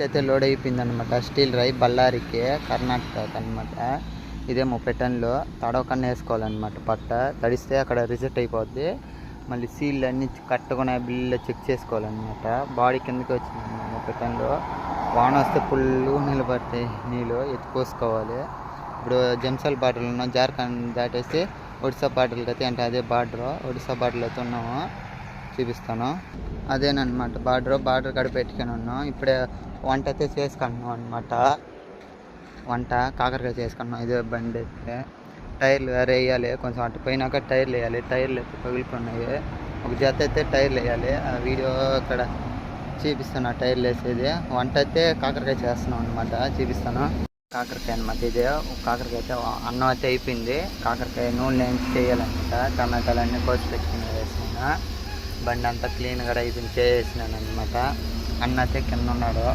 Lift అయితే load అయిపోయింది అనమాట. స్టీల్ రై బళ్ళారికి కర్ణాటక అనమాట. ఇదే 30 టన్నులు తడవకన్నా వేసుకోవాలన్నమాట. పట్ట తడిస్తే అక్కడ రిజెక్ట్ అయిపోద్ది. మళ్ళీ సీల్ అన్నీ కట్టుకునే బిల్లు చెక్ చేసుకోవాలన్నమాట. బాడీ కిందకి వచ్చింది 30 టన్నులు. వాన వస్తే ఫుల్ నీళ్ళు పడతాయి. నీళ్ళు ఎత్తుకోసుకోవాలి. ఇప్పుడు జంసాల్ బార్డర్లు ఉన్నాం. జార్ఖండ్ దాటేసి ఒడిశా బార్డర్కి అయితే అంటే అదే బార్డర్. ఒడిశా బార్డర్లో అయితే ఉన్నాము. చూపిస్తాను. అదేనమాట బార్డర్ కాడ పెట్టుకొని ఉన్నాం. ఇప్పుడే వంట అయితే చేసుకుంటున్నాం అనమాట. వంట కాకరకాయ చేసుకున్నాం. ఇదే బండి అయితే టైర్లు వేరే వేయాలి. కొంచెం అటు పోయినాక టైర్లు వేయాలి. టైర్లు అయితే పగిలిపోయినాయి. ఒక జత అయితే టైర్లు వేయాలి. ఆ వీడియో ఇక్కడ చూపిస్తాను. టైర్లు వేసేది. వంట అయితే కాకరకాయ చేస్తున్నాం అనమాట. చూపిస్తాను. కాకరకాయ అనమాట. ఇదే కాకరకాయ అయితే అన్నం అయితే అయిపోయింది. కాకరకాయ నూనె చేయాలన్నమాట. టమాటాలు అన్నీ కోసి పెట్టుకుని వేసిన బండి అంతా క్లీన్గా అయిపోయింది చేసినాను అనమాట. అన్న అయితే కింద ఉన్నాడు.